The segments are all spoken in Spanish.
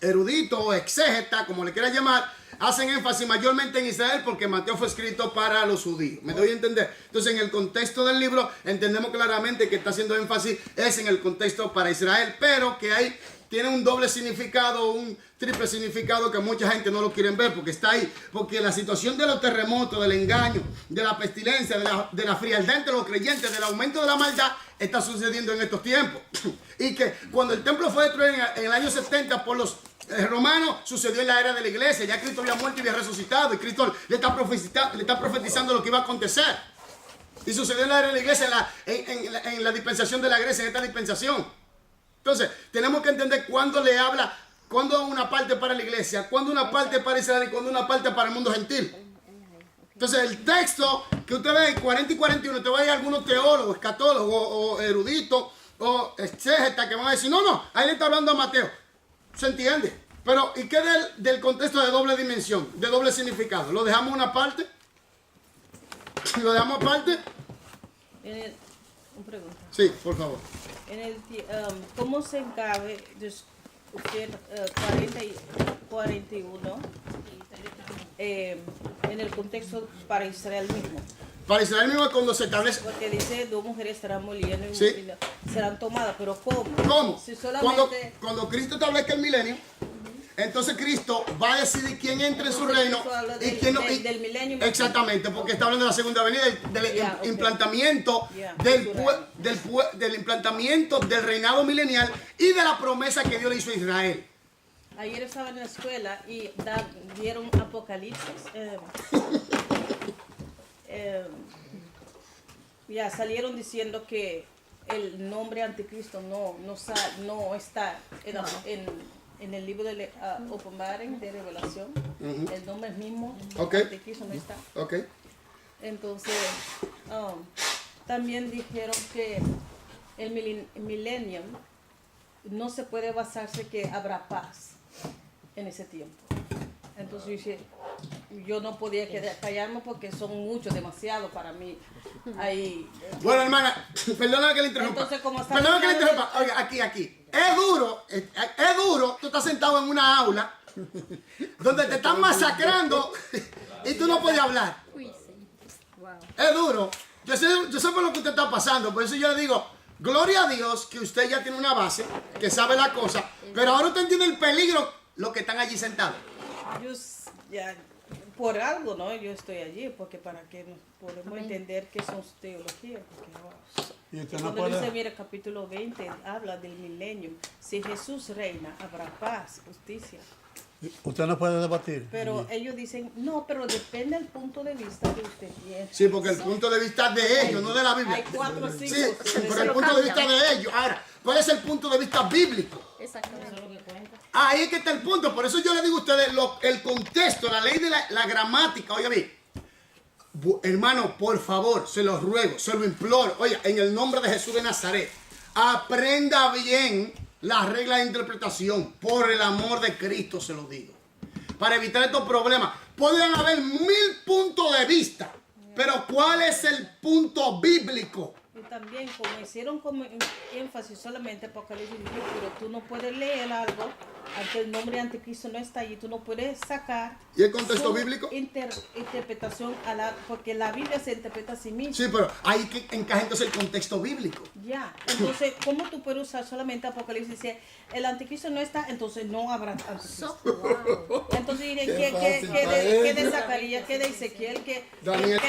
eruditos o exégetas, como le quieras llamar, hacen énfasis mayormente en Israel porque Mateo fue escrito para los judíos. ¿Me doy a entender? Entonces, en el contexto del libro, entendemos claramente que está haciendo énfasis es en el contexto para Israel, pero que hay tiene un doble significado, un triple significado que mucha gente no lo quiere ver porque está ahí. Porque la situación de los terremotos, del engaño, de la pestilencia, de la frialdad entre los creyentes, del aumento de la maldad, está sucediendo en estos tiempos. Y que cuando el templo fue destruido en el año 70 por los romanos, sucedió en la era de la iglesia. Ya Cristo había muerto y había resucitado. Y Cristo le está profetizando lo que iba a acontecer. Y sucedió en la era de la iglesia, en la dispensación de la Grecia, en esta dispensación. Entonces, tenemos que entender cuándo le habla, cuándo una parte para la iglesia, cuándo una parte para Israel y cuándo una parte para el mundo gentil. Entonces, el texto que usted ve en 40 y 41, te va a ir algunos teólogos, escatólogos o eruditos o exégetas que van a decir, no, ahí le está hablando a Mateo. ¿Se entiende? Pero, ¿y qué del contexto de doble dimensión, de doble significado? ¿Lo dejamos una parte? ¿Lo dejamos aparte? Una pregunta. Sí, por favor. ¿Cómo se encabe usted 40 y 41 en el contexto para Israel mismo? Para Israel mismo es cuando se establece. Porque dice, dos mujeres estarán moliendo y Sí. serán tomadas, pero ¿cómo? ¿Cómo? Si solamente... Cuando Cristo establezca el milenio, entonces Cristo va a decidir quién entra en su reino y quién no. Del milenio. Exactamente, porque está hablando de la segunda venida, del implantamiento, del implantamiento del reinado milenial y de la promesa que Dios le hizo a Israel. Ayer estaba en la escuela y dieron Apocalipsis. Salieron diciendo que el nombre anticristo no está en el libro de Openbaring, de Revelación. El nombre mismo anticristo no está. Entonces, también dijeron que el millennium no se puede basarse que habrá paz en ese tiempo. Entonces yo no podía callarme porque son muchos, demasiado para mí. Ahí. Bueno, hermana, perdona que le interrumpa. Entonces, como está perdona que le interrumpa. Oiga, aquí. Es duro. Tú estás sentado en una aula donde te están masacrando y tú no puedes hablar. Es duro. Yo sé por lo que usted está pasando. Por eso yo le digo, gloria a Dios que usted ya tiene una base, que sabe la cosa. Pero ahora usted entiende el peligro, los que están allí sentados. Por algo, ¿no? Yo estoy allí, porque para que nos podemos entender qué son teología. Cuando dice, mira, capítulo 20, habla del milenio. Si Jesús reina, habrá paz, justicia. Usted no puede debatir. Pero ellos dicen, no, pero depende del punto de vista que usted tiene. Sí, porque el punto de vista de ellos, no de la Biblia. Hay 4 o 5. Sí, pero el punto de vista de ellos. Ahora, ¿cuál es el punto de vista bíblico? Exactamente. Ahí es que está el punto. Por eso yo le digo a ustedes el contexto, la ley de la gramática. Oiga bien, hermano, por favor, se lo ruego, se lo imploro. Oiga, en el nombre de Jesús de Nazaret, aprenda bien las reglas de interpretación. Por el amor de Cristo se lo digo. Para evitar estos problemas. Pueden haber 1000 puntos de vista, pero ¿cuál es el punto bíblico? Y también, como hicieron como énfasis solamente Apocalipsis, pero tú no puedes leer algo, aunque el nombre anticristo no está allí, tú no puedes sacar. ¿Y el contexto bíblico? Interpretación porque la Biblia se interpreta a sí misma. Sí, pero ahí que encaja entonces el contexto bíblico. Ya, entonces, ¿cómo tú puedes usar solamente Apocalipsis y decir, el anticristo no está, entonces no habrá anticristo? Entonces, ¿qué de Zacarías, qué de Ezequiel, qué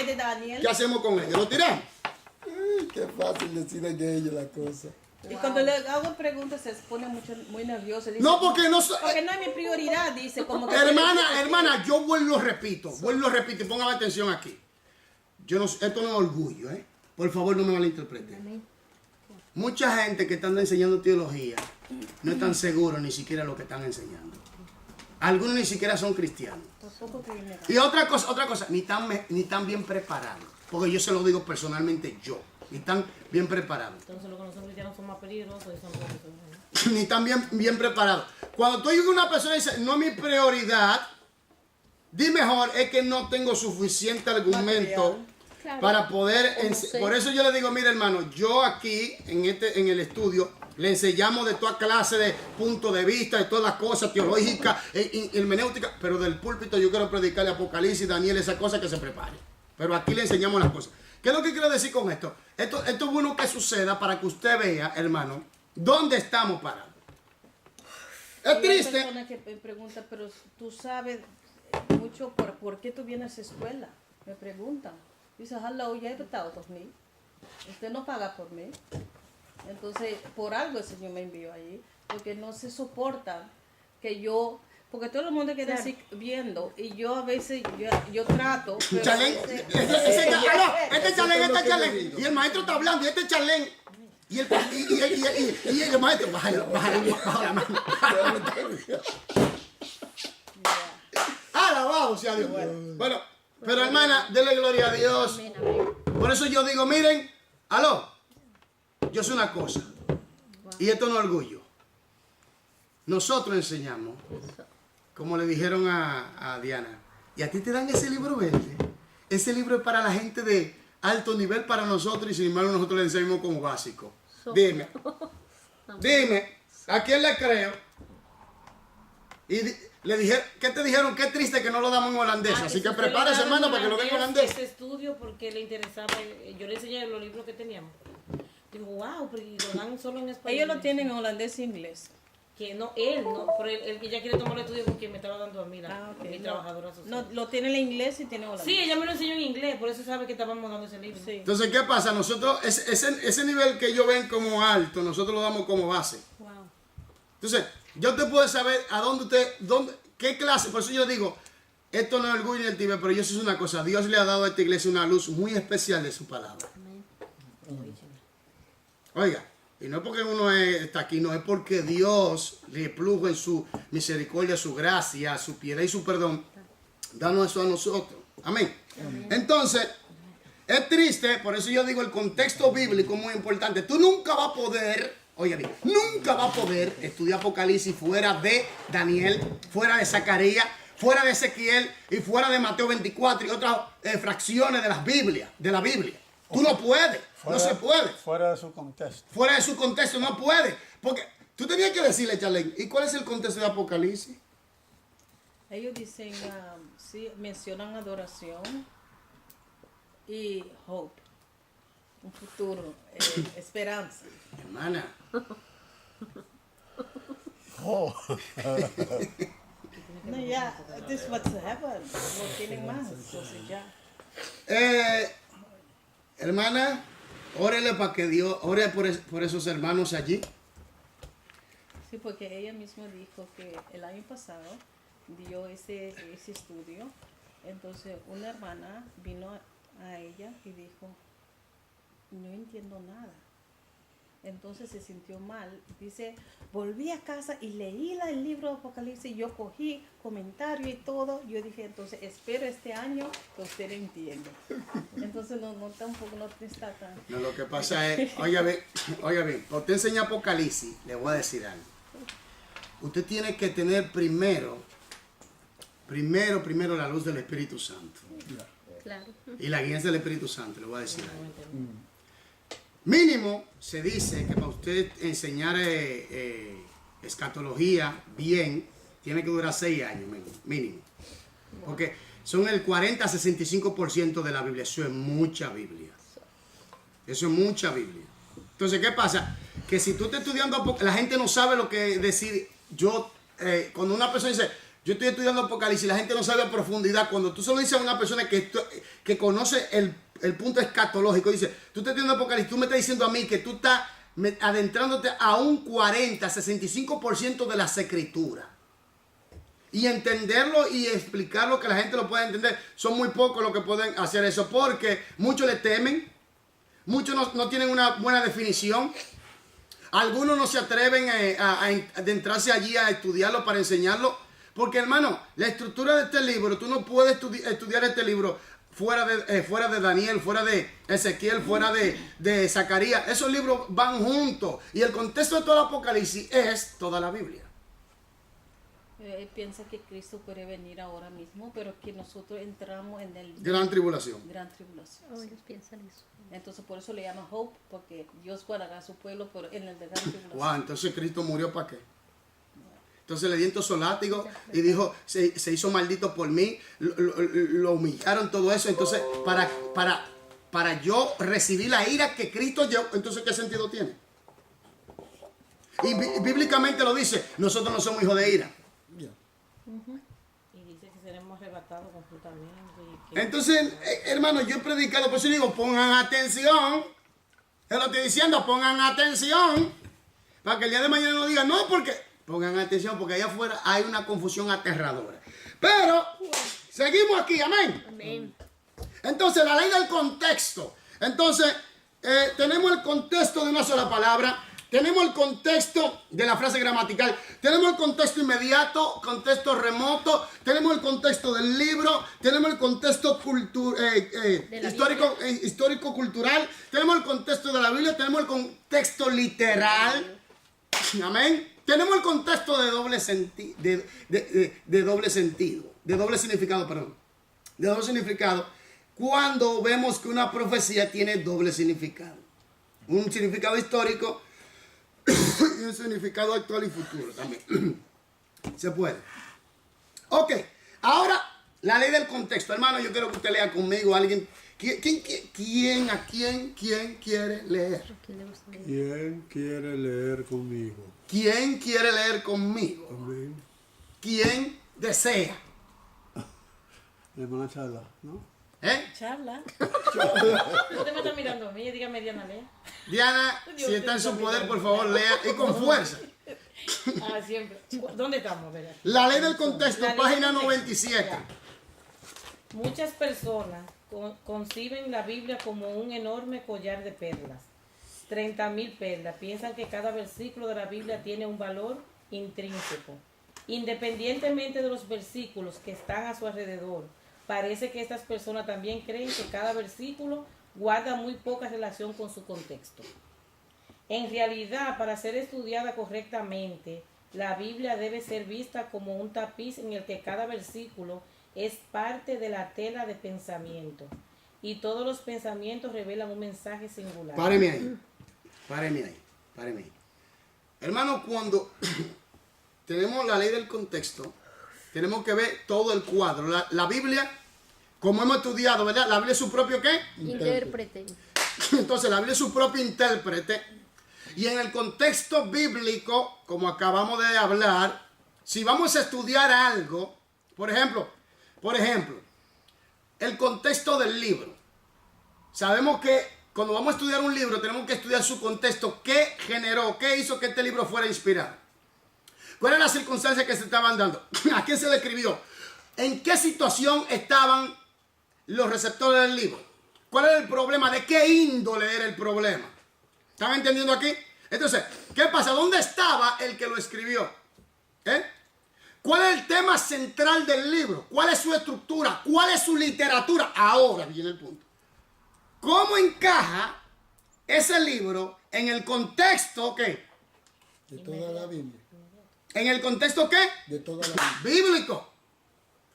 de Daniel? ¿Qué hacemos con ellos? ¿Lo tiramos? Qué fácil decir de ellos la cosa. Y cuando le hago preguntas se pone muy nervioso. Dice, No, porque no porque no es mi prioridad, dice. Como que hermana, yo vuelvo y repito, y póngame atención aquí. Esto no es orgullo, ¿eh? Por favor, no me malinterpreten. Mucha gente que están enseñando teología no están seguros ni siquiera lo que están enseñando. Algunos ni siquiera son cristianos. Y otra cosa, ni tan bien preparados. Porque yo se lo digo personalmente yo. Ni tan bien preparados. Entonces los que no son cristianos son más peligrosos y son Ni tan bien preparados. Cuando tú oyes una persona y dice, no es mi prioridad, di mejor, es que no tengo suficiente argumento Claro. para poder, Como sé. por eso yo le digo, mira hermano, yo aquí en el estudio le enseñamos de toda clase de puntos de vista, de todas las cosas teológicas, hermenéuticas, pero del púlpito yo quiero predicarle Apocalipsis, Daniel, esa cosa que se prepare. Pero aquí le enseñamos las cosas. ¿Qué es lo que quiero decir con esto? Esto es bueno que suceda para que usted vea, hermano, dónde estamos parados. Es Y hay triste. personas que me preguntan, pero tú sabes mucho por qué tú vienes a escuela. Me preguntan. Dice, hello, you have thought of me. Usted no paga por mí. Entonces, por algo el Señor me envió allí. Porque no se soporta que yo... Porque todo el mundo queda así viendo. Y yo a veces, yo trato... pero a Chalén, veces- este Chalén. Y el maestro está hablando, y este Chalén. Y el maestro, baja la mano. Alabado sea Dios. Bueno, pero hermana, dele gloria a Dios. Amén, amén. Por eso yo digo, miren, yo sé una cosa. Y esto no es orgullo. Nosotros enseñamos, como le dijeron a Diana, y a ti te dan ese libro verde. Ese libro es para la gente de alto nivel para nosotros y sin embargo nosotros le enseñamos como básico. Dime, ¿a quién le creo? Y le dijeron, ¿qué te dijeron? Qué triste que no lo damos en holandés. Así que prepárese, hermano, para que lo den en holandés. Ese estudio porque le interesaba, yo le enseñé los libros que teníamos. Digo, wow, pero y lo dan solo en español. Ellos lo tienen en holandés e inglés. Que no, él no, pero ella quiere tomar el estudio porque me estaba dando a mí, Ok. mi trabajadora social. No, lo tienen en inglés y tienen holandés. Sí, ella me lo enseñó en inglés, por eso sabe que estábamos dando ese libro. Sí. Entonces, ¿qué pasa? Nosotros, ese nivel que ellos ven como alto, nosotros lo damos como base. Wow. Entonces, yo te puedo saber a qué clase, por eso yo digo, esto no es orgullo ni el tibio, pero yo sé una cosa, Dios le ha dado a esta iglesia una luz muy especial de su palabra. Oiga, y no es porque uno está aquí, no, es porque Dios le plujo en su misericordia, su gracia, su piedad y su perdón, danos eso a nosotros. Amén. Entonces, es triste, por eso yo digo, el contexto bíblico es muy importante. Tú nunca vas a poder, oye bien, nunca vas a poder estudiar Apocalipsis fuera de Daniel, fuera de Zacarías, fuera de Ezequiel y fuera de Mateo 24 y otras fracciones de la Biblia. Tú no puedes, no se puede. Fuera de su contexto. Fuera de su contexto no puede. Porque tú tenías que decirle, Charlene, ¿y cuál es el contexto de Apocalipsis? Ellos dicen, sí, mencionan adoración y hope, un futuro, esperanza. Hermana, Oh, No, ya, this is what's happened. No tienen más, entonces ya. hermana, órele para que Dios, ore por esos hermanos allí. Sí, porque ella misma dijo que el año pasado dio ese estudio. Entonces una hermana vino a ella y dijo, no entiendo nada. Entonces se sintió mal. Dice, volví a casa y leí el libro de Apocalipsis. Yo cogí comentarios y todo. Yo dije, entonces espero este año que usted entienda. Entonces no tampoco no está tan... No, lo que pasa es, oiga bien, cuando usted enseña Apocalipsis, le voy a decir algo. Usted tiene que tener primero la luz del Espíritu Santo. Claro. Y la guía del Espíritu Santo, le voy a decir algo. Mínimo se dice que para usted enseñar escatología bien, tiene que durar 6 años mínimo. Porque son el 40-65% de la Biblia. Eso es mucha Biblia. Eso es mucha Biblia. Entonces, ¿qué pasa? Que si tú estás estudiando, la gente no sabe lo que decir. Cuando una persona dice, yo estoy estudiando Apocalipsis, la gente no sabe a profundidad. Cuando tú solo dices a una persona que conoce el punto escatológico, dice, tú estás estudiando Apocalipsis, tú me estás diciendo a mí que tú estás adentrándote a un 40-65% de las escrituras. Y entenderlo y explicarlo, que la gente lo pueda entender, son muy pocos los que pueden hacer eso, porque muchos le temen, muchos no tienen una buena definición. Algunos no se atreven a adentrarse allí a estudiarlo para enseñarlo. Porque, hermano, la estructura de este libro, tú no puedes estudiar este libro fuera de Daniel, fuera de Ezequiel, fuera de Zacarías. Esos libros van juntos. Y el contexto de todo el Apocalipsis es toda la Biblia. Piensa que Cristo puede venir ahora mismo, pero que nosotros entramos en el Gran tribulación. gran tribulación. Oh, ellos piensan eso. Entonces por eso le llama hope, porque Dios guardará a su pueblo pero en el de gran tribulación. Wow, entonces Cristo murió ¿para qué? Entonces le dio entonces látigo y dijo, se hizo maldito por mí, lo humillaron todo eso. Entonces, para yo recibir la ira que Cristo llevó, entonces ¿qué sentido tiene? Y bíblicamente lo dice, nosotros no somos hijos de ira. Ya. Y dice que seremos arrebatados completamente. Y que Entonces, hermano, yo he predicado, por eso digo, pongan atención. Te lo estoy diciendo, pongan atención. Para que el día de mañana no digan, no, porque pongan atención, porque allá afuera hay una confusión aterradora. Pero, seguimos aquí, amén. Amén. Entonces, la ley del contexto. Entonces, tenemos el contexto de una sola palabra. Tenemos el contexto de la frase gramatical. Tenemos el contexto inmediato, contexto remoto. Tenemos el contexto del libro. Tenemos el contexto histórico-cultural. Tenemos el contexto de la Biblia. Tenemos el contexto literal. Amén. Tenemos el contexto de doble sentido. De doble sentido. De doble significado, perdón. De doble significado. Cuando vemos que una profecía tiene doble significado. Un significado histórico y un significado actual y futuro también. Se puede. Ok, ahora la ley del contexto. Hermano, yo quiero que usted lea conmigo a alguien. ¿Quién quiere leer? ¿Quién le gusta leer? ¿Quién quiere leer conmigo? ¿Quién quiere leer conmigo? Amén. ¿Quién desea? La hermana Charla, ¿no? Charla. usted me está mirando a mí, dígame Diana, lea. Diana, si está en su poder, por favor, lea y con fuerza. Ah, siempre. ¿Dónde estamos? Verá? La ley del contexto, La ley página del contexto. 97. Ya. Muchas personas conciben la Biblia como un enorme collar de perlas. 30.000 perlas. Piensan que cada versículo de la Biblia tiene un valor intrínseco. Independientemente de los versículos que están a su alrededor, parece que estas personas también creen que cada versículo guarda muy poca relación con su contexto. En realidad, para ser estudiada correctamente, la Biblia debe ser vista como un tapiz en el que cada versículo es parte de la tela de pensamiento. Y todos los pensamientos revelan un mensaje singular. Páreme ahí. Hermano, cuando tenemos la ley del contexto, tenemos que ver todo el cuadro. La Biblia, como hemos estudiado, ¿verdad? La Biblia es su propio ¿qué? Intérprete. Entonces, la Biblia es su propio intérprete. Y en el contexto bíblico, como acabamos de hablar, si vamos a estudiar algo, por ejemplo, el contexto del libro. Sabemos que cuando vamos a estudiar un libro, tenemos que estudiar su contexto. ¿Qué generó? ¿Qué hizo que este libro fuera inspirado? ¿Cuál era la circunstancia que se estaban dando? ¿A quién se le escribió? ¿En qué situación estaban los receptores del libro? ¿Cuál era el problema? ¿De qué índole era el problema? ¿Están entendiendo aquí? Entonces, ¿qué pasa? ¿Dónde estaba el que lo escribió? ¿Cuál es el tema central del libro? ¿Cuál es su estructura? ¿Cuál es su literatura? Ahora viene el punto. ¿Cómo encaja ese libro en el contexto qué? De toda la Biblia. ¿En el contexto qué? De toda la Biblia. Bíblico.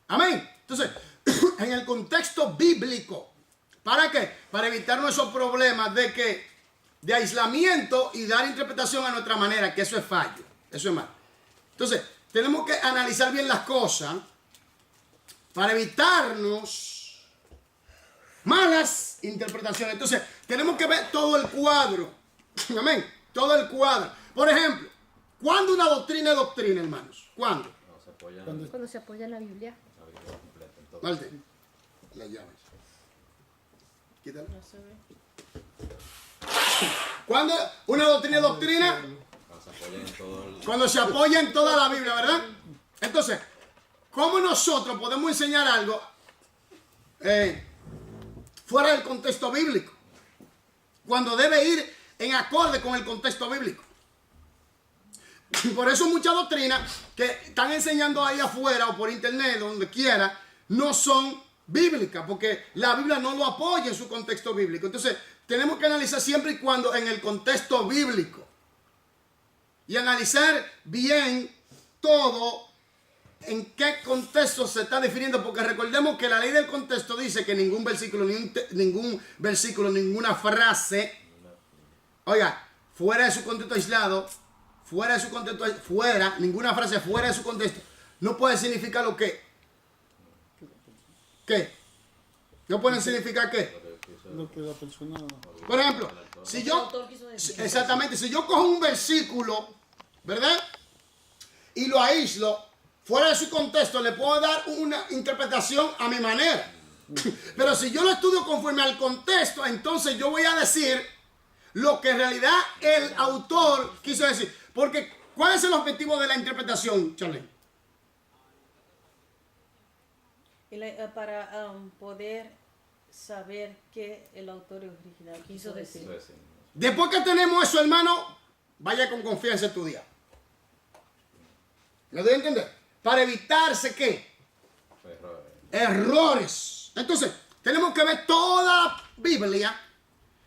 Amén. Entonces, en el contexto bíblico. ¿Para qué? Para evitarnos esos problemas de aislamiento y dar interpretación a nuestra manera, que eso es fallo. Eso es malo. Entonces, tenemos que analizar bien las cosas para evitarnos malas interpretaciones. Entonces, tenemos que ver todo el cuadro. Amén. Todo el cuadro. Por ejemplo, ¿cuándo una doctrina es doctrina, hermanos? ¿Cuándo? Cuando se apoya en la Biblia. Malte, las llaves. Quítala. No se ve. ¿Cuándo una doctrina es doctrina? Cuando se apoya en toda la Biblia, ¿verdad? Entonces, ¿cómo nosotros podemos enseñar algo fuera del contexto bíblico? Cuando debe ir en acorde con el contexto bíblico. Por eso muchas doctrinas que están enseñando ahí afuera o por internet, donde quiera, no son bíblicas, porque la Biblia no lo apoya en su contexto bíblico. Entonces, tenemos que analizar siempre y cuando en el contexto bíblico. Y analizar bien todo en qué contexto se está definiendo, porque recordemos que la ley del contexto dice que ningún versículo, ninguna frase, oiga, fuera de su contexto aislado, ninguna frase fuera de su contexto, no puede significar lo que. ¿Qué? ¿No pueden significar qué? Lo que la persona... Por ejemplo, si yo, exactamente, si yo cojo un versículo, ¿verdad? Y lo aíslo, fuera de su contexto, le puedo dar una interpretación a mi manera. Pero si yo lo estudio conforme al contexto, entonces yo voy a decir lo que en realidad el autor quiso decir. Porque, ¿cuál es el objetivo de la interpretación, Charlie? Para poder saber qué el autor original quiso decir. Después que tenemos eso, hermano, vaya con confianza a estudiar. ¿Me doy a entender? Para evitarse ¿qué? Errores. Entonces, tenemos que ver toda la Biblia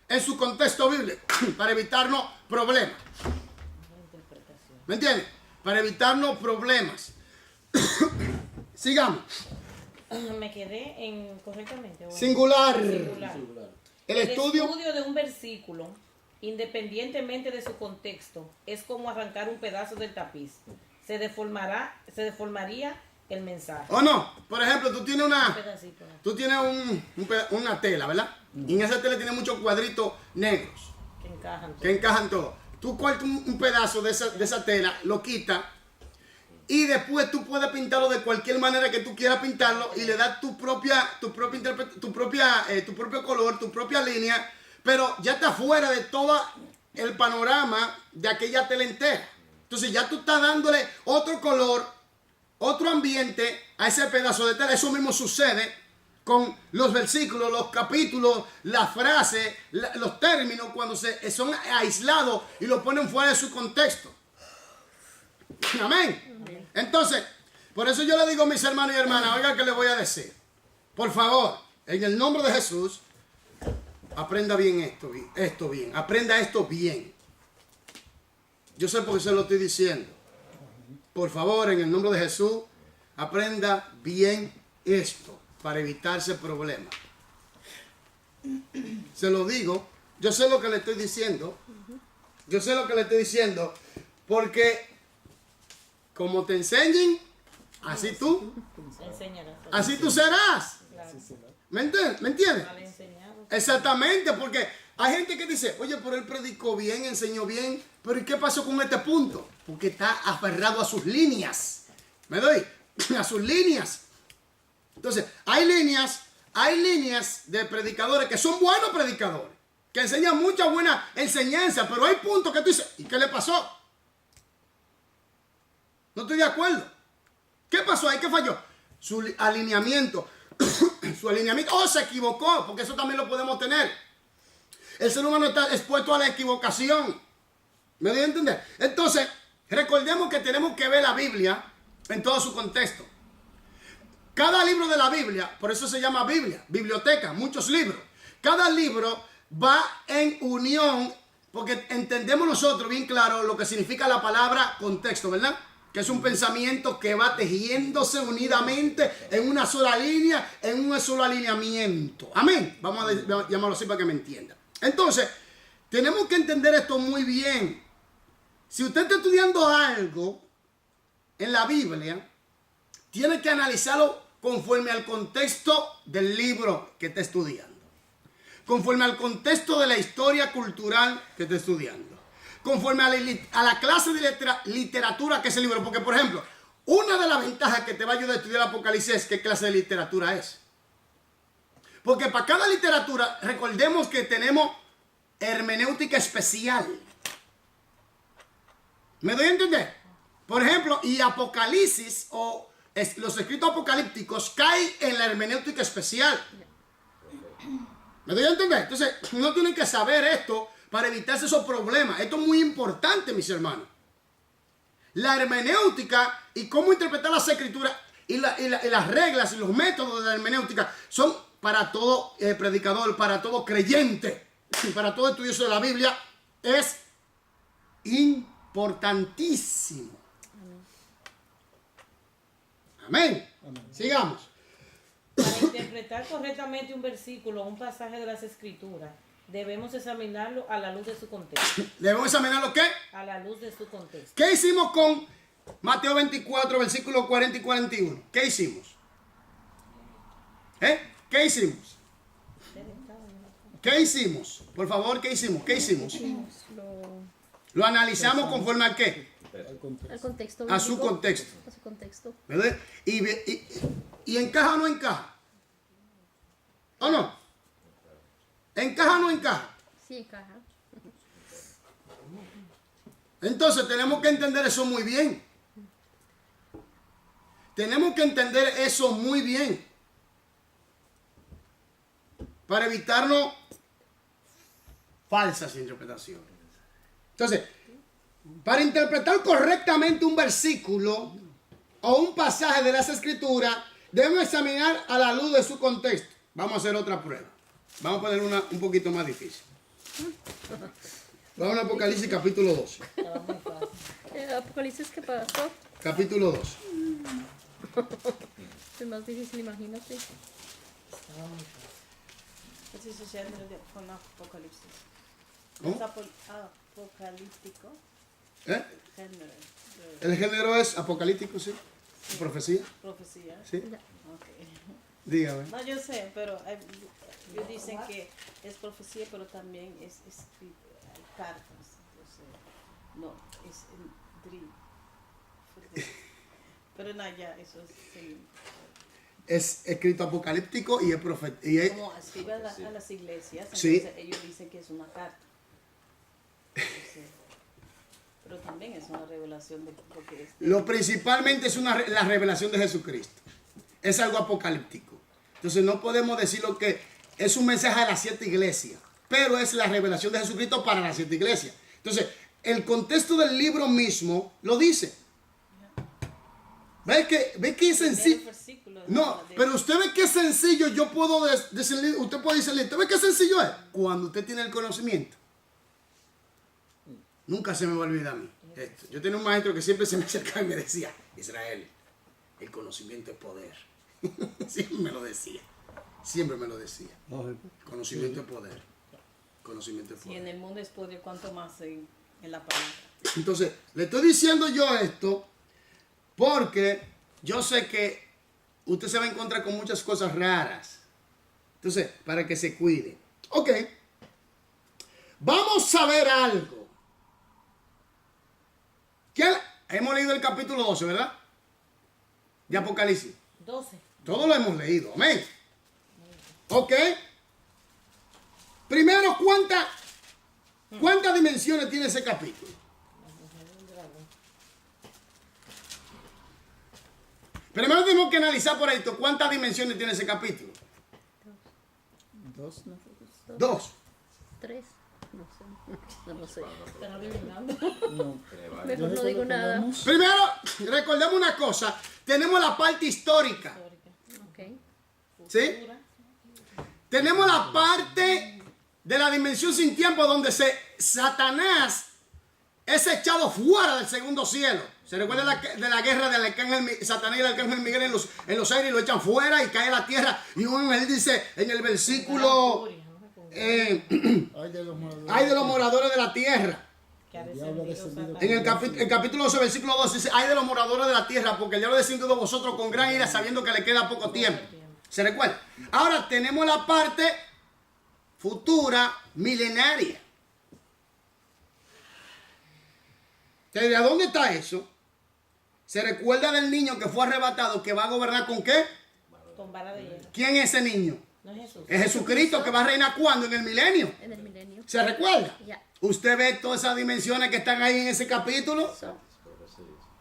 en su contexto bíblico para evitarnos problemas. ¿Me entiendes? Para evitarnos problemas. Sigamos. Me quedé en correctamente. Bueno. Singular. El El estudio. estudio de un versículo, independientemente de su contexto, es como arrancar un pedazo del tapiz. Se deformaría el mensaje. ¿O no? Por ejemplo, tú tienes Un una. pedacito. Tú tienes una tela, ¿verdad? Y en esa tela tiene muchos cuadritos negros Que encajan. que encajan todos. Tú cortas un pedazo de esa tela, lo quitas y después tú puedes pintarlo de cualquier manera que tú quieras pintarlo y le das tu propio color, tu propia línea, pero ya está fuera de todo el panorama de aquella tela entera. Entonces ya tú estás dándole otro color, otro ambiente a ese pedazo de tela. Eso mismo sucede con los versículos, los capítulos, las frases, los términos, cuando son aislados y lo ponen fuera de su contexto. Amén. Entonces, por eso yo le digo a mis hermanos y hermanas, oiga que le voy a decir. Por favor, en el nombre de Jesús, aprenda bien esto bien. Aprenda esto bien. Yo sé por qué se lo estoy diciendo. Por favor, en el nombre de Jesús, aprenda bien esto para evitarse problemas. Se lo digo, yo sé lo que le estoy diciendo. Yo sé lo que le estoy diciendo porque como te enseñen, así tú serás. ¿Me entiendes? Mal enseñado. Exactamente, porque hay gente que dice, oye, pero él predicó bien, enseñó bien, pero ¿y qué pasó con este punto? Porque está aferrado a sus líneas. ¿Me doy? A sus líneas. Entonces, hay líneas de predicadores que son buenos predicadores, que enseñan mucha buena enseñanza, pero hay puntos que tú dices, ¿y qué le pasó? No estoy de acuerdo. ¿Qué pasó ahí? ¿Qué falló? Su alineamiento. Su alineamiento. Oh, se equivocó, porque eso también lo podemos tener. El ser humano está expuesto a la equivocación. ¿Me doy a entender? Entonces, recordemos que tenemos que ver la Biblia en todo su contexto. Cada libro de la Biblia, por eso se llama Biblia, biblioteca, muchos libros. Cada libro va en unión, porque entendemos nosotros bien claro lo que significa la palabra contexto, ¿verdad? Que es un pensamiento que va tejiéndose unidamente en una sola línea, en un solo alineamiento. Amén. Vamos a llamarlo así para que me entienda. Entonces, tenemos que entender esto muy bien. Si usted está estudiando algo en la Biblia, tiene que analizarlo conforme al contexto del libro que está estudiando. Conforme al contexto de la historia cultural que está estudiando. Conforme a la clase de literatura que es el libro. Porque, por ejemplo, una de las ventajas que te va a ayudar a estudiar Apocalipsis es qué clase de literatura es. Porque para cada literatura, recordemos que tenemos hermenéutica especial. ¿Me doy a entender? Por ejemplo, y Apocalipsis o los escritos apocalípticos caen en la hermenéutica especial. ¿Me doy a entender? Entonces, no tienen que saber esto para evitarse esos problemas. Esto es muy importante, mis hermanos. La hermenéutica y cómo interpretar las escrituras y las reglas y los métodos de la hermenéutica son para todo predicador, para todo creyente, para todo estudioso de la Biblia. Es importantísimo. Amén. Sigamos. Para interpretar correctamente un versículo o un pasaje de las Escrituras, debemos examinarlo a la luz de su contexto. Debemos examinar lo que. A la luz de su contexto. ¿Qué hicimos con Mateo 24, versículos 40 y 41? ¿Qué hicimos? ¿Qué hicimos? ¿Qué hicimos? Por favor, ¿qué hicimos? ¿Qué hicimos? Lo analizamos conforme a qué. Al contexto. A su bíblico. contexto. A su contexto. ¿Verdad? ¿Y encaja o no encaja? ¿O no? ¿Encaja o no encaja? Sí, encaja. Entonces tenemos que entender eso muy bien. Tenemos que entender eso muy bien. Para evitarnos falsas interpretaciones. Entonces, para interpretar correctamente un versículo o un pasaje de las Escrituras, debemos examinar a la luz de su contexto. Vamos a hacer otra prueba. Vamos a poner una un poquito más difícil. Vamos a Apocalipsis capítulo 12. Apocalipsis, ¿qué pasó? Capítulo 12. Es más difícil, imagínate. Ese es el género con Apocalipsis. ¿Cómo? Es apocalíptico. Género. El género es apocalíptico, ¿sí? Profecía. Profecía. ¿Sí? Okay. Dígame. No, yo sé, pero ellos dicen que es profecía, pero también es escrito, hay cartas. Entonces, no, es pero no, ya, eso es sí. Es escrito apocalíptico y es profecía. Como escribe a las iglesias, Sí. entonces ellos dicen que es una carta. Entonces, pero también es una revelación de lo que es. Lo principalmente es la revelación de Jesucristo. Es algo apocalíptico. Entonces no podemos decir lo que es un mensaje a las 7 iglesias, pero es la revelación de Jesucristo para las 7 iglesias. Entonces, el contexto del libro mismo lo dice. ¿Ve que es sencillo? No, pero usted ve que sencillo yo puedo decirle, usted puede decirle, ¿usted ve qué sencillo es? Cuando usted tiene el conocimiento. Nunca se me va a olvidar a mí esto. Yo tenía un maestro que siempre se me acercaba y me decía, Israel, el conocimiento es poder. Siempre me lo decía. Siempre me lo decía. Conocimiento es poder. Conocimiento es Y en poder. el mundo es poder, cuanto más en la palabra. Entonces, le estoy diciendo yo esto porque yo sé que usted se va a encontrar con muchas cosas raras. Entonces, para que se cuide. Ok. Vamos a ver algo. Hemos leído el capítulo 12, ¿verdad? De Apocalipsis. 12. Todo lo hemos leído. Amén. Ok. Primero, ¿cuántas dimensiones tiene ese capítulo? Primero tenemos que analizar por esto cuántas dimensiones tiene ese capítulo. 2, ¿no? 2. 3. No sé. No lo sé. Están adivinando. No. Mejor no digo nada. Primero, recordemos una cosa. Tenemos la parte histórica. Ok. ¿Sí? Tenemos la parte de la dimensión sin tiempo donde Satanás es echado fuera del segundo cielo. ¿Se recuerda de la guerra del arcángel Satanás y el arcángel Miguel en los aires y lo echan fuera y cae a la tierra? Y un ángel dice en el versículo Ay ay de los moradores de la tierra. Que ha diablo descendido descendido. En el capítulo 12, versículo 2 dice, ay de los moradores de la tierra, porque el diablo ha descendido de vosotros con gran ira, sabiendo que le queda poco tiempo. ¿Se recuerda? Ahora tenemos la parte futura, milenaria. ¿De dónde está eso? Se recuerda del niño que fue arrebatado, que va a gobernar ¿con qué? con vara de hierro. ¿Quién es ese niño? No es Jesús. Es Jesucristo, que va a reinar ¿cuándo? En el milenio. En el milenio. ¿Se recuerda? Ya. ¿Usted ve todas esas dimensiones que están ahí en ese capítulo? So,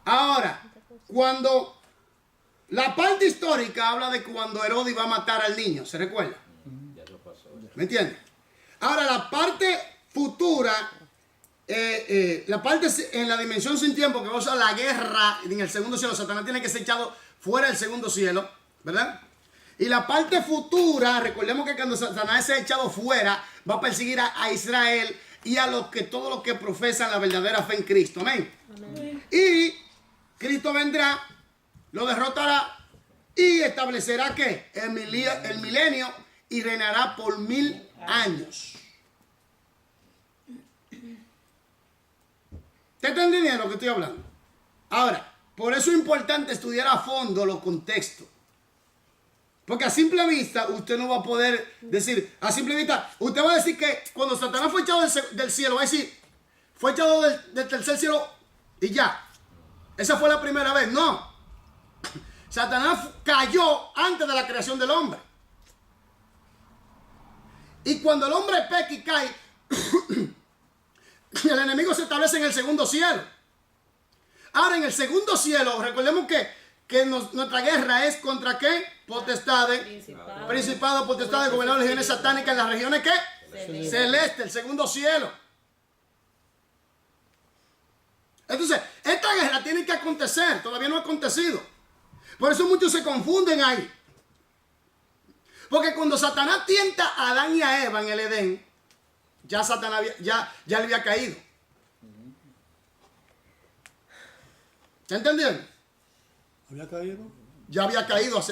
Ahora, cuando la parte histórica habla de cuando Herodes iba a matar al niño, ¿se recuerda? ¿Me entiende? Ahora, la parte futura, la parte en la dimensión sin tiempo, que va a ser la guerra en el segundo cielo, Satanás tiene que ser echado fuera del segundo cielo, ¿verdad? Y la parte futura, recordemos que cuando Satanás sea echado fuera, va a perseguir a Israel y a todos los que profesan la verdadera fe en Cristo. Amén. amén. Y Cristo vendrá, lo derrotará establecerá ¿qué? El milenio y reinará por 1000 años. ¿Te está entendiendo lo que estoy hablando? Ahora, por eso es importante estudiar a fondo los contextos. Porque a simple vista usted no va a poder decir, a simple vista, usted va a decir que cuando Satanás fue echado del cielo, va a decir, fue echado del tercer cielo y ya. Esa fue la primera vez. No. Satanás cayó antes de la creación del hombre. Y cuando el hombre peca y cae, el enemigo se establece en el segundo cielo. Ahora, en el segundo cielo, recordemos que nuestra guerra es contra ¿qué? Potestades, principados, potestades, gobernadores, legiones satánicas en las regiones ¿qué? Celeste, el segundo cielo. Entonces, esta guerra tiene que acontecer, todavía no ha acontecido. Por eso muchos se confunden ahí. Porque cuando Satanás tienta a Adán y a Eva en el Edén, ya Satanás ya le había caído. ¿Se entendieron? ¿Había caído? Ya había caído.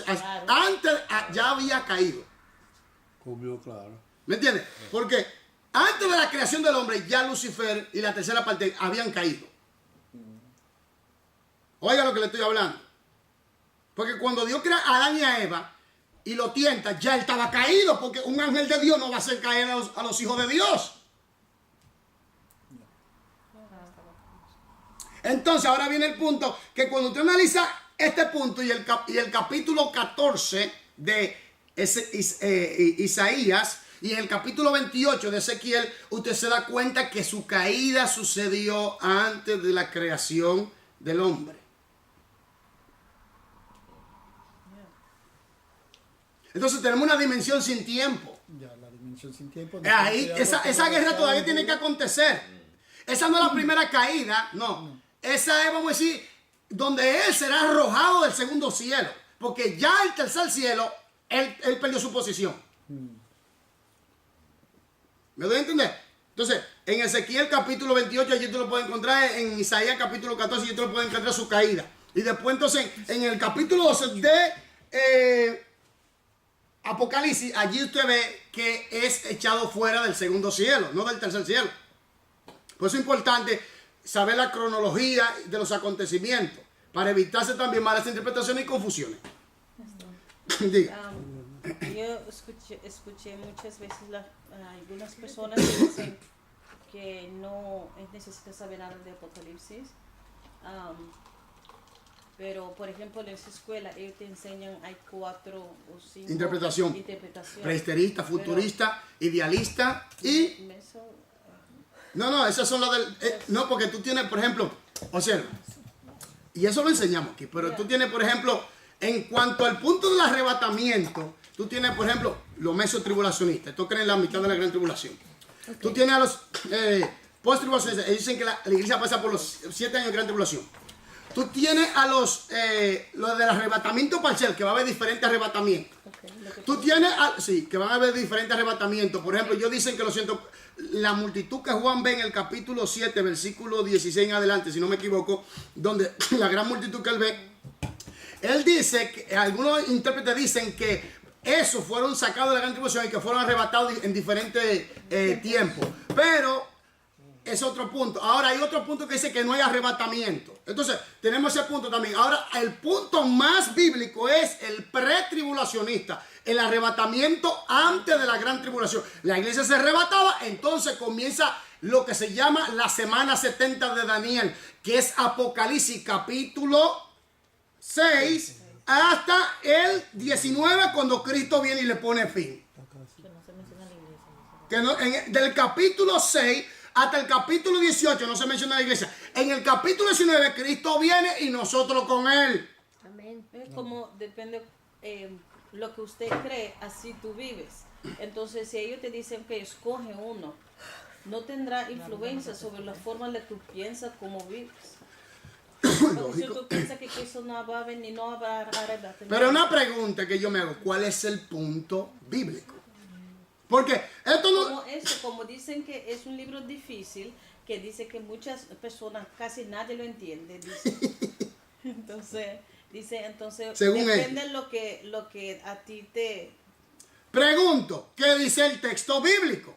Antes ya había caído. Comió, claro. ¿Me entiendes? Porque antes de la creación del hombre, ya Lucifer y la tercera parte habían caído. Oiga lo que le estoy hablando. Porque cuando Dios crea a Adán y a Eva y lo tienta, ya él estaba caído. Porque un ángel de Dios no va a hacer caer a los hijos de Dios. Entonces ahora viene el punto que cuando usted analiza este punto y el capítulo 14 de Isaías y el capítulo 28 de Ezequiel, usted se da cuenta que su caída sucedió antes de la creación del hombre. Entonces tenemos una dimensión sin tiempo. Ya, la dimensión sin tiempo. Ahí, esa guerra todavía tiene que acontecer. Esa no es la primera caída, no. Esa es, vamos a decir, donde él será arrojado del segundo cielo. Porque ya el tercer cielo, él perdió su posición. ¿Me doy a entender? Entonces, en Ezequiel capítulo 28, allí tú lo puedes encontrar. En Isaías capítulo 14, allí tú lo puedes encontrar su caída. Y después, entonces, en el capítulo 12 de Apocalipsis, allí usted ve que es echado fuera del segundo cielo, no del tercer cielo. Por eso es importante saber la cronología de los acontecimientos, para evitarse también malas interpretaciones y confusiones. Diga. Yo escuché muchas veces algunas personas que dicen que no es necesario saber nada de Apocalipsis. Pero, por ejemplo, en esa escuela ellos te enseñan, hay 4 o 5 interpretaciones. Prehisterista, futurista, idealista y... No, esas son las del... no, porque tú tienes, por ejemplo, observa, y eso lo enseñamos aquí, pero tú tienes, por ejemplo, en cuanto al punto del arrebatamiento, tú tienes, por ejemplo, los mesotribulacionistas, estos creen en la mitad de la gran tribulación. Okay. Tú tienes a los post-tribulacionistas, ellos dicen que la iglesia pasa por los 7 años de gran tribulación. Tú tienes a los del arrebatamiento parcial, que va a haber diferentes arrebatamientos. Okay. Tú tienes, que van a haber diferentes arrebatamientos. Por ejemplo, ellos dicen que la multitud que Juan ve en el capítulo 7, versículo 16 en adelante, si no me equivoco, donde la gran multitud que él ve, él dice, que algunos intérpretes dicen que esos fueron sacados de la gran tribulación y que fueron arrebatados en diferentes tiempos. Pero es otro punto. Ahora hay otro punto que dice que no hay arrebatamiento. Entonces, tenemos ese punto también. Ahora, el punto más bíblico es el pretribulacionista, el arrebatamiento antes de la gran tribulación. La iglesia se arrebataba, entonces comienza lo que se llama la semana 70 de Daniel, que es Apocalipsis capítulo 6 hasta el 19, cuando Cristo viene y le pone fin. Del capítulo 6 hasta el capítulo 18 no se menciona la iglesia. En el capítulo 19 Cristo viene y nosotros con él. Amén. Es como depende lo que usted cree, así tú vives. Entonces, si ellos te dicen que escoge uno, no tendrá influencia sobre la forma en la que tú piensas, cómo vives. Si tú piensas que eso no va a venir, no va a arrebatar. Pero una pregunta que yo me hago, ¿cuál es el punto bíblico? Porque esto no... Como dicen que es un libro difícil, que dice que muchas personas, casi nadie lo entiende. Dice. Entonces, Dice, entonces, Según depende lo que a ti te... Pregunto, ¿qué dice el texto bíblico?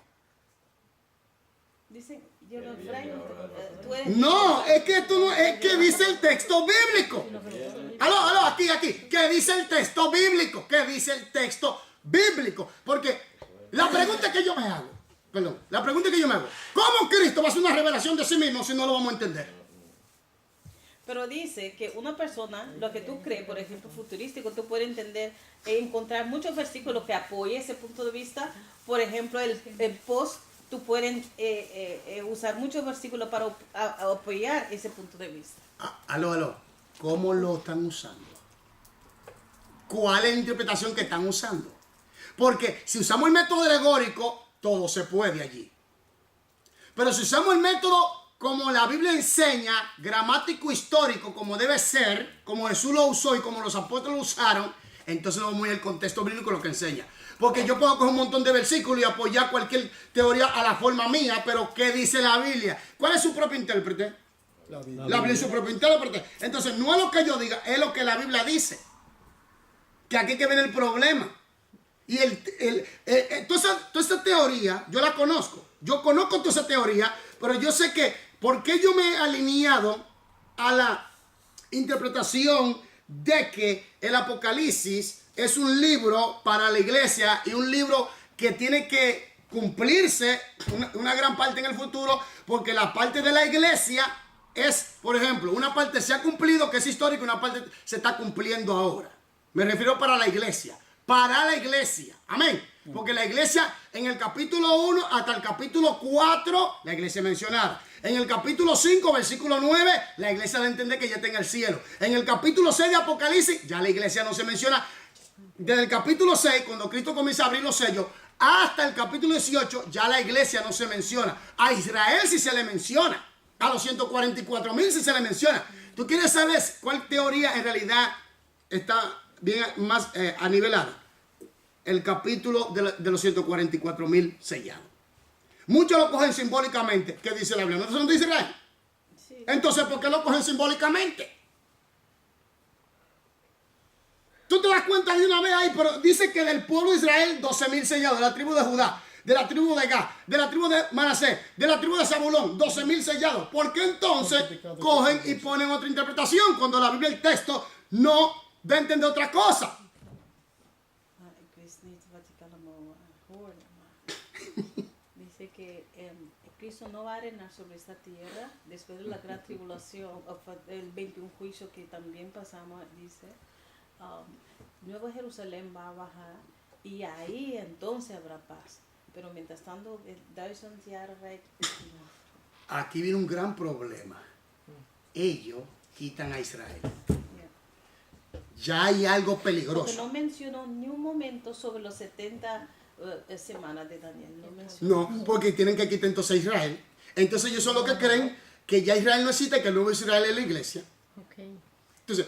Dice, yo lo freno, tú eres... No, es que tú no, es que dice el texto bíblico. Aló, aquí. ¿Qué dice el texto bíblico? ¿Qué dice el texto bíblico? Porque la pregunta que yo me hago, ¿cómo Cristo va a hacer una revelación de sí mismo si no lo vamos a entender? Pero dice que una persona, lo que tú crees, por ejemplo, futurístico, tú puedes entender e encontrar muchos versículos que apoyen ese punto de vista. Por ejemplo, el post, tú puedes usar muchos versículos para apoyar ese punto de vista. Aló. ¿Cómo lo están usando? ¿Cuál es la interpretación que están usando? Porque si usamos el método alegórico, todo se puede allí. Pero si usamos el método como la Biblia enseña, gramático histórico, como debe ser, como Jesús lo usó y como los apóstoles lo usaron, entonces vamos a ir al contexto bíblico lo que enseña. Porque yo puedo coger un montón de versículos y apoyar cualquier teoría a la forma mía, pero ¿qué dice la Biblia? ¿Cuál es su propio intérprete? La Biblia. La Biblia es su propio intérprete. Entonces no es lo que yo diga, es lo que la Biblia dice. Que aquí que viene el problema. Y toda esa teoría, yo la conozco. Yo conozco toda esa teoría, pero yo sé que, ¿por qué yo me he alineado a la interpretación de que el Apocalipsis es un libro para la iglesia y un libro que tiene que cumplirse una gran parte en el futuro? Porque la parte de la iglesia es, por ejemplo, una parte se ha cumplido, que es histórica, una parte se está cumpliendo ahora. Me refiero para la iglesia. Para la iglesia. Amén. Porque la iglesia, en el capítulo 1 hasta el capítulo 4, la iglesia mencionada. En el capítulo 5, versículo 9, la iglesia debe entender que ya está en el cielo. En el capítulo 6 de Apocalipsis, ya la iglesia no se menciona. Desde el capítulo 6, cuando Cristo comienza a abrir los sellos, hasta el capítulo 18, ya la iglesia no se menciona. A Israel sí se le menciona. A los 144,000 sí se le menciona. ¿Tú quieres saber cuál teoría en realidad está bien más anivelada? El capítulo de los 144,000 sellados. Muchos lo cogen simbólicamente. ¿Qué dice la Biblia? ¿No eso no dice Israel? Sí. Entonces, ¿por qué lo cogen simbólicamente? Tú te das cuenta de una vez ahí, pero dice que del pueblo de Israel 12,000 sellados, de la tribu de Judá, de la tribu de Gad, de la tribu de Manasés, de la tribu de Zabulón, 12,000 sellados. ¿Por qué entonces cogen y ponen otra interpretación cuando la Biblia, el texto, no da a entender otra cosa? Dice que Cristo no va a reinar sobre esta tierra después de la gran tribulación, el 21 juicio que también pasamos, dice, Nueva Jerusalén va a bajar y ahí entonces habrá paz. Pero mientras tanto, Aquí viene un gran problema. Ellos quitan a Israel. Ya hay algo porque peligroso. no mencionó ni un momento sobre los 70 semanas de Daniel. No mencionó. No, porque tienen que quitar entonces a Israel. Entonces ellos son los que creen que ya Israel no existe, que el nuevo Israel es la iglesia. Ok. Entonces,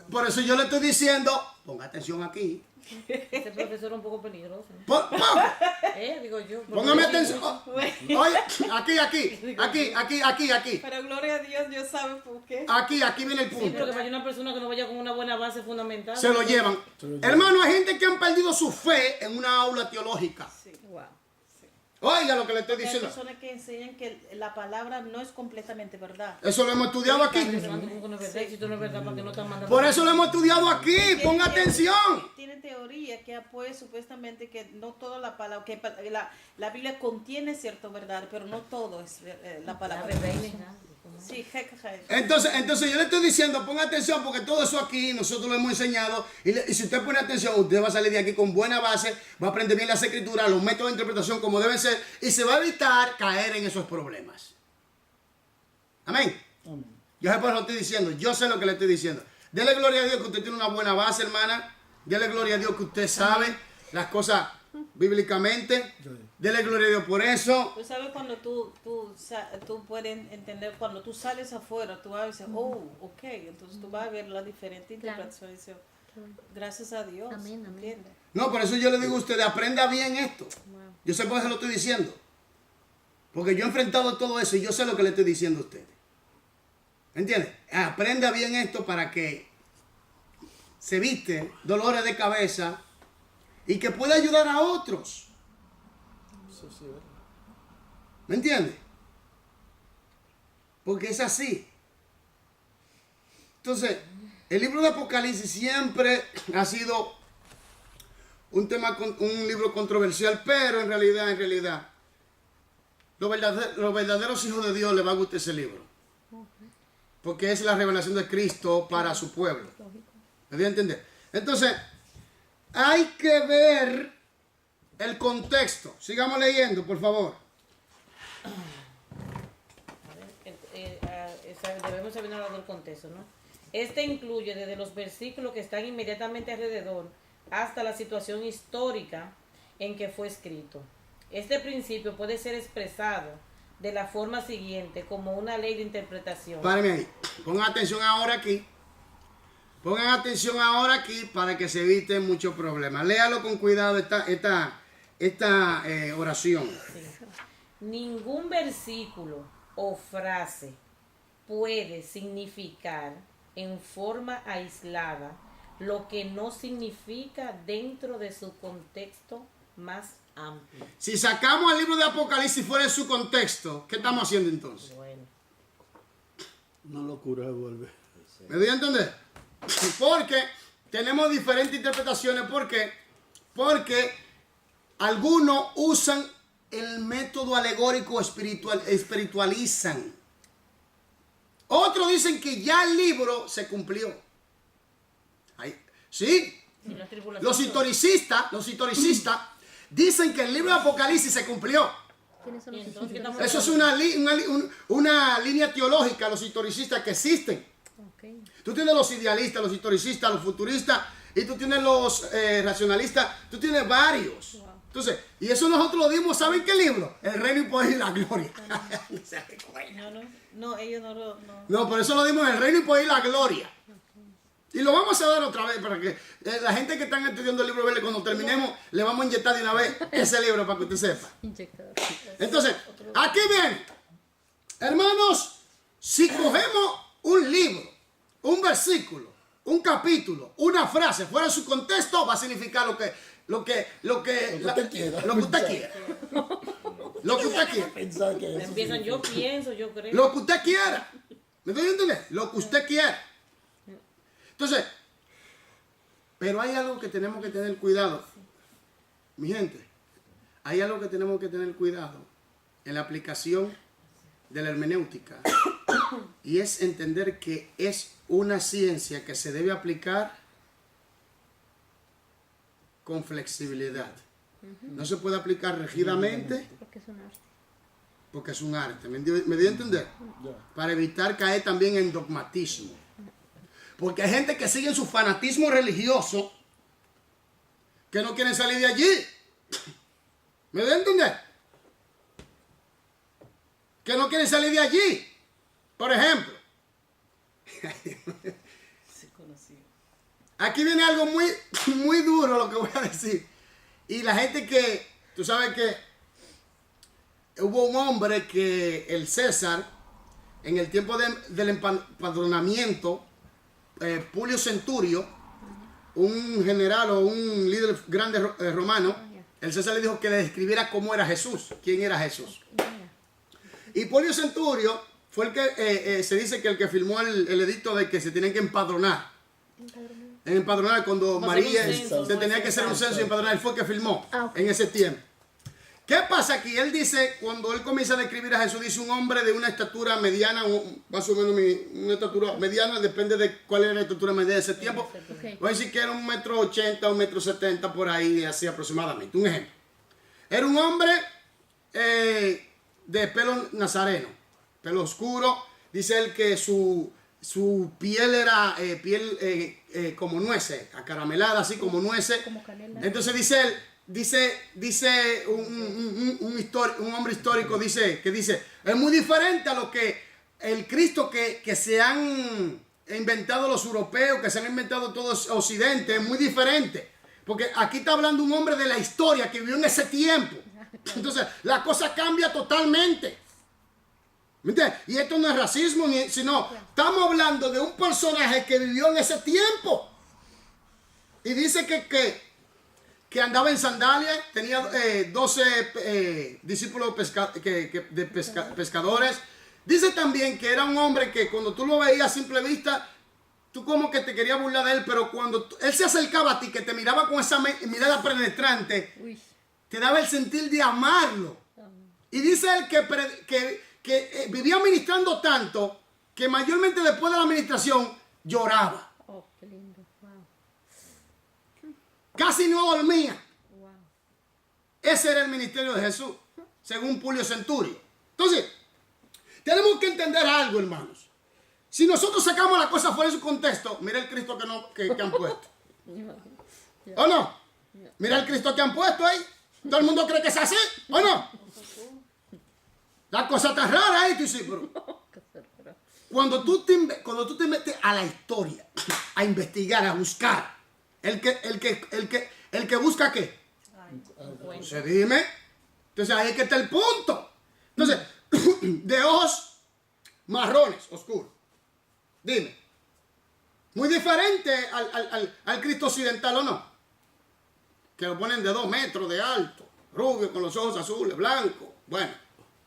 por eso yo le estoy diciendo, ponga atención aquí. Ese profesor es un poco peligroso. Digo yo. Póngame atención. Oye, aquí. Pero gloria a Dios, Dios sabe por qué. Aquí viene el Sí, punto. porque para una persona que no vaya con una buena base fundamental. Se lo llevan. Hermano, hay gente que han perdido su fe en una aula teológica. Sí. Wow. Oiga lo que le estoy Hay diciendo. personas que enseñan que la palabra no es completamente verdad. Eso lo hemos estudiado aquí. Si tú no es verdad, ¿para qué no están mandando? Por eso lo hemos estudiado aquí. Ponga atención. Tiene teoría que apoya supuestamente que no toda la palabra, que la Biblia contiene cierta verdad, pero no todo es la palabra. Sí, Entonces yo le estoy diciendo, ponga atención, porque todo eso aquí nosotros lo hemos enseñado. Y si usted pone atención, usted va a salir de aquí con buena base, va a aprender bien las escrituras, los métodos de interpretación como deben ser, y se va a evitar caer en esos problemas. Amén. Amén. Yo sé por lo estoy diciendo, yo sé lo que le estoy diciendo. Dele gloria a Dios que usted tiene una buena base, hermana. Dele gloria a Dios que usted sabe las cosas bíblicamente. Dele gloria a Dios por eso. Tú sabes cuando tú puedes entender, cuando tú sales afuera, tú vas a decir, oh, ok, entonces tú vas a ver la diferente interpretación y dices, gracias a Dios. Amén, amén. ¿Entiendes? No, por eso yo le digo a usted, aprenda bien esto. Yo sé por qué se lo estoy diciendo. Porque yo he enfrentado todo eso y yo sé lo que le estoy diciendo a ustedes. ¿Entiende? Aprenda bien esto para que se evite dolores de cabeza y que pueda ayudar a otros. Eso sí, ¿verdad? ¿Me entiendes? Porque es así. Entonces, el libro de Apocalipsis siempre ha sido un libro controversial, pero en realidad, los verdaderos hijos de Dios les va a gustar ese libro. Porque es la revelación de Cristo para su pueblo. ¿Me dio a entender? Entonces, hay que ver el contexto. Sigamos leyendo, por favor. Debemos saber hablar del contexto, ¿no? Este incluye desde los versículos que están inmediatamente alrededor hasta la situación histórica en que fue escrito. Este principio puede ser expresado de la forma siguiente, como una ley de interpretación. Párenme ahí. Pongan atención ahora aquí. Pongan atención ahora aquí para que se eviten muchos problemas. Léalo con cuidado esta oración. Sí. Ningún versículo o frase puede significar en forma aislada lo que no significa dentro de su contexto más amplio. Si sacamos el libro de Apocalipsis fuera de su contexto, ¿qué estamos haciendo entonces? Bueno, Una locura se vuelve. ¿Me doy a entender? Porque tenemos diferentes interpretaciones. ¿Por qué? Porque algunos usan el método alegórico espiritualizan. Otros dicen que ya el libro se cumplió. Sí. y la tribulación- Los historicistas dicen que el libro de Apocalipsis se cumplió. ¿Quiénes son Y los entonces, ¿qué historiadores? estamos Eso es una línea teológica, los historicistas que existen. Ok. Tú tienes los idealistas, los historicistas, los futuristas, y tú tienes los racionalistas, tú tienes varios. Wow. Entonces, y eso nosotros lo dimos, ¿saben qué libro? El reino y poder y la gloria. No, ellos no lo... No. No, por eso lo dimos el reino y poder y la gloria. Y lo vamos a dar otra vez para que la gente que están estudiando el libro verde, cuando terminemos, le vamos a inyectar de una vez ese libro para que usted sepa. Inyectador. Entonces, aquí viene. Hermanos, si cogemos un libro, un versículo, un capítulo, una frase fuera de su contexto, va a significar lo que usted quiera. Lo que usted quiera. Lo que usted quiera. Pensar que eso Empiezan, yo pienso, yo creo. Lo que usted quiera. ¿Me doy a entender? Lo que usted quiera. Entonces, pero hay algo que tenemos que tener cuidado. Mi gente, hay algo que tenemos que tener cuidado en la aplicación de la hermenéutica. Y es entender que es una ciencia que se debe aplicar con flexibilidad. No se puede aplicar rígidamente Porque es un arte. porque es un arte. ¿Me dio a entender? Ya. Para evitar caer también en dogmatismo. Porque hay gente que sigue su fanatismo religioso que no quieren salir de allí. ¿Me dio a entender? Que no quieren salir de allí. Por ejemplo, aquí viene algo muy duro lo que voy a decir. Y la gente que, tú sabes que hubo un hombre que el César, en el tiempo del empadronamiento, Publio Centurio, un general o un líder grande romano, el César le dijo que le describiera cómo era Jesús, quién era Jesús. Y Publio Centurio fue el que, se dice que el que firmó el edicto de que se tienen que empadronar. Empadronar cuando Va a María ser un censo, se tenía que hacer un censo y empadronar, él fue el que firmó Ah, ok. en ese tiempo. ¿Qué pasa aquí? Él dice, cuando él comienza a describir a Jesús, dice un hombre de una estatura mediana, más o menos una estatura mediana, depende de cuál era la estatura media de ese tiempo. Ok. Voy a decir que era 1,80 m, 1,70 m por ahí, así aproximadamente. Un ejemplo. Era un hombre de pelo nazareno, pelo oscuro. Dice él que su piel era piel como nueces, acaramelada, así como nueces. Como canela. Entonces dice él, dice un hombre histórico, dice, es muy diferente a lo que el Cristo que se han inventado los europeos, que se han inventado todos Occidente, es muy diferente. Porque aquí está hablando un hombre de la historia que vivió en ese tiempo. Entonces, la cosa cambia totalmente. ¿Me entiendes? Y esto no es racismo, sino estamos hablando de un personaje que vivió en ese tiempo. Y dice que andaba en sandalias, tenía 12 discípulos pescadores. Dice también que era un hombre que cuando tú lo veías a simple vista, tú como que te querías burlar de él, pero cuando él se acercaba a ti, que te miraba con esa mirada penetrante, Uy. te daba el sentir de amarlo. Y dice él que vivía ministrando tanto que mayormente después de la administración lloraba. Oh, qué lindo. Wow. Casi no dormía. Wow. Ese era el ministerio de Jesús, según Publio Centurio. Entonces, tenemos que entender algo, hermanos. Si nosotros sacamos la cosa fuera de su contexto, mira el Cristo que han puesto. ¿O no? Mira el Cristo que han puesto ahí. Todo el mundo cree que es así, ¿o no? La cosa está rara ahí, tú dices, pero cuando tú te metes a la historia, a investigar, a buscar, el que busca ¿qué? Entonces dime. Entonces ahí es que está el punto. Entonces, de ojos marrones, oscuros. Dime. Muy diferente al Cristo occidental, ¿o no? Que lo ponen de 2 metros de alto, rubio, con los ojos azules, blanco. Bueno,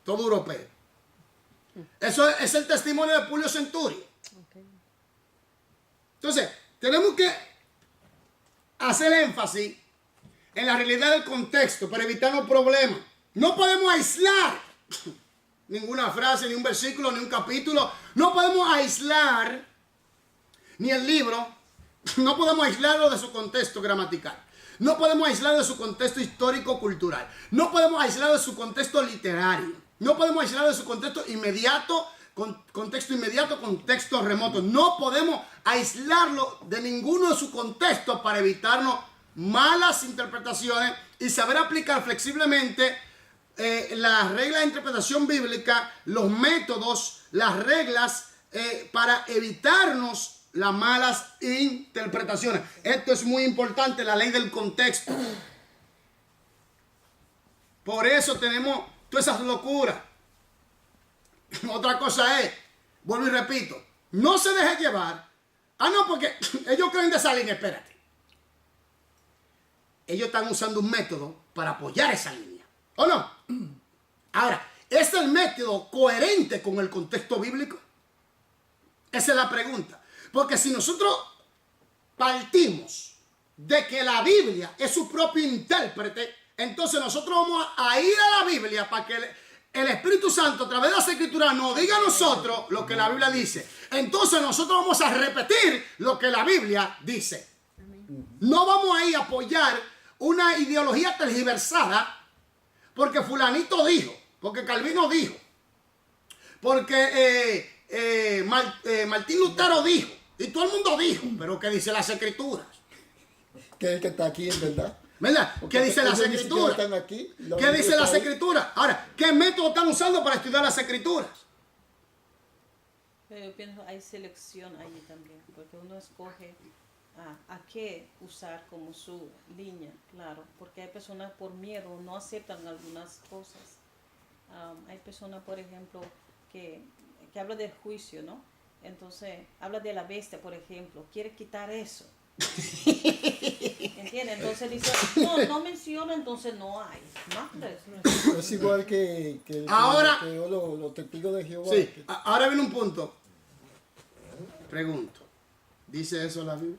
todo europeo. Eso es el testimonio de Publio Centurio. Okay. Entonces, tenemos que hacer énfasis en la realidad del contexto para evitar los problemas. No podemos aislar ninguna frase, ni un versículo, ni un capítulo. No podemos aislar ni el libro. No podemos aislarlo de su contexto gramatical. No podemos aislarlo de su contexto histórico-cultural. No podemos aislarlo de su contexto literario. No podemos aislarlo de su contexto inmediato, contexto remoto. No podemos aislarlo de ninguno de sus contextos para evitarnos malas interpretaciones y saber aplicar flexiblemente las reglas de interpretación bíblica, los métodos, las reglas para evitarnos las malas interpretaciones. Esto es muy importante, la ley del contexto. Por eso tenemos todas esas locuras. Otra cosa es, vuelvo y repito, no se deje llevar. Ah, no, porque ellos creen de esa línea, espérate. Ellos están usando un método para apoyar esa línea, ¿o no? Ahora, ¿es el método coherente con el contexto bíblico? Esa es la pregunta. Porque si nosotros partimos de que la Biblia es su propio intérprete, entonces nosotros vamos a ir a la Biblia para que el Espíritu Santo a través de las Escrituras nos diga a nosotros lo que la Biblia dice. Entonces nosotros vamos a repetir lo que la Biblia dice. No vamos a ir a apoyar una ideología tergiversada porque fulanito dijo, porque Calvino dijo, porque Martín Lutero dijo, y todo el mundo dijo, pero ¿qué dice las Escrituras? Que es el que está aquí, en verdad. ¿Verdad? ¿Qué dice las ellos ni siquiera Escrituras? están aquí, ¿Qué dice las Escrituras? Ahora, ¿qué método están usando para estudiar las Escrituras? Pero yo pienso hay selección allí también, porque uno escoge a qué usar como su línea, claro, porque hay personas por miedo no aceptan algunas cosas. Hay personas, por ejemplo, que hablan del juicio, ¿no? Entonces, habla de la bestia, por ejemplo, quiere quitar eso. ¿Entiendes? Entonces dice, no menciona, entonces no hay. ¿No? Es igual que Ahora- los testigos de Jehová. Sí, ahora viene un punto. Pregunto, ¿dice eso la Biblia?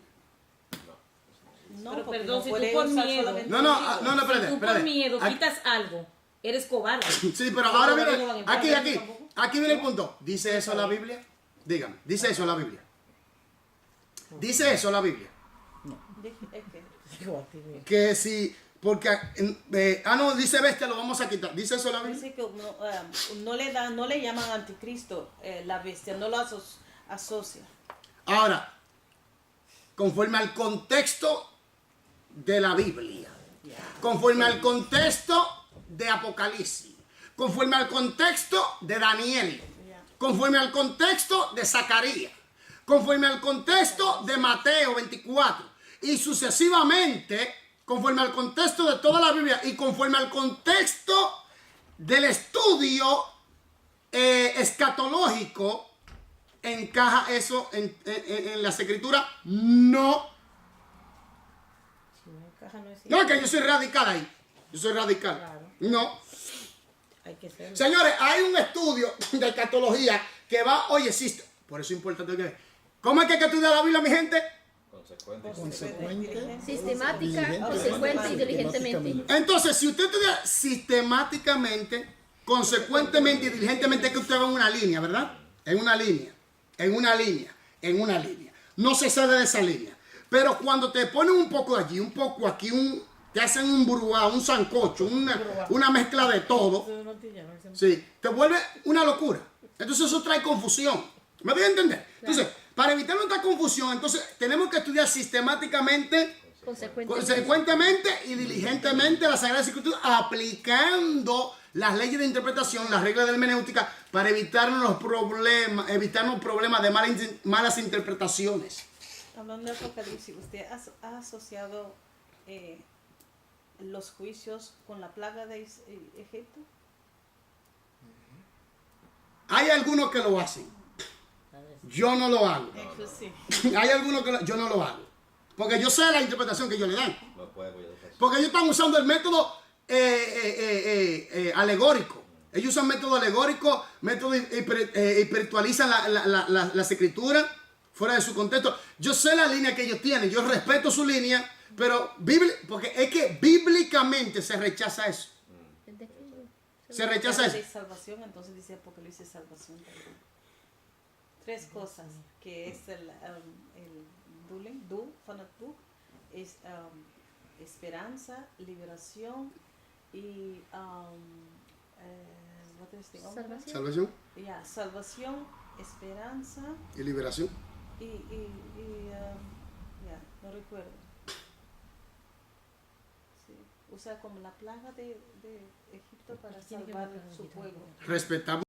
No, Pero porque perdón, no si puede tú por usar miedo- solamente No, un no, libro. no, no, espérate, Tú por espérate. miedo Aquí- quitas algo, eres cobarde. Sí, pero ahora Pero viene, no van a entrar, tampoco. aquí viene el punto. ¿Dice eso la Biblia? Dígame, ¿dice eso la Biblia? ¿Dice eso la Biblia? Es que Que si, porque, no, dice bestia, lo vamos a quitar. ¿Dice eso la Biblia? dice que no le llaman anticristo la bestia, no lo asocia. Ahora, conforme al contexto de la Biblia, conforme al contexto de Apocalipsis, conforme al contexto de Daniel, conforme al contexto de Zacarías, conforme al contexto de Mateo 24 y sucesivamente, conforme al contexto de toda la Biblia y conforme al contexto del estudio escatológico, ¿encaja eso en las Escrituras? No. Si no encaja, no es No, es que yo soy radical ahí. Yo soy radical. Claro. No. Hay que ser. Señores, hay un estudio de escatología que va, oye, existe. Por eso es importante que... ¿Cómo es que hay que estudiar la Biblia, mi gente? Consecuente. Sistemática, Diligente. consecuente y diligentemente. Entonces, si usted estudia sistemáticamente, consecuentemente y diligentemente, es que usted va en una línea, ¿verdad? En una línea, en una línea, en una línea. No se sale de esa línea. Pero cuando te ponen un poco allí, un poco aquí, te hacen un burbuá, un sancocho, una mezcla de todo, sí, te vuelve una locura. Entonces eso trae confusión. ¿Me doy a entender? Entonces, para evitar nuestra confusión, entonces tenemos que estudiar sistemáticamente, consecuentemente y diligentemente la Sagrada Escritura, aplicando las leyes de interpretación, las reglas de hermenéutica, para evitarnos problemas de malas interpretaciones. Hablando de Apocalipsis, ¿usted ha asociado los juicios con la plaga de Egipto? Hay algunos que lo hacen. Yo no lo hago. Eso sí. Hay algunos que yo no lo hago. Porque yo sé la interpretación que ellos le dan. Porque ellos están usando el método alegórico. Ellos usan método alegórico, método espiritualizan las escrituras fuera de su contexto. Yo sé la línea que ellos tienen, yo respeto su línea, pero porque es que bíblicamente se rechaza eso. Se rechaza Habla de eso. salvación, entonces dice Apocalipsis salvación también. Tres cosas que es el es esperanza, liberación y what is the other one? Salvación. Salvación Yeah, salvación, esperanza y liberación. no recuerdo. Sí, usa como la plaga de Egipto para Tiene que salvar ver con su el pueblo. Respetamos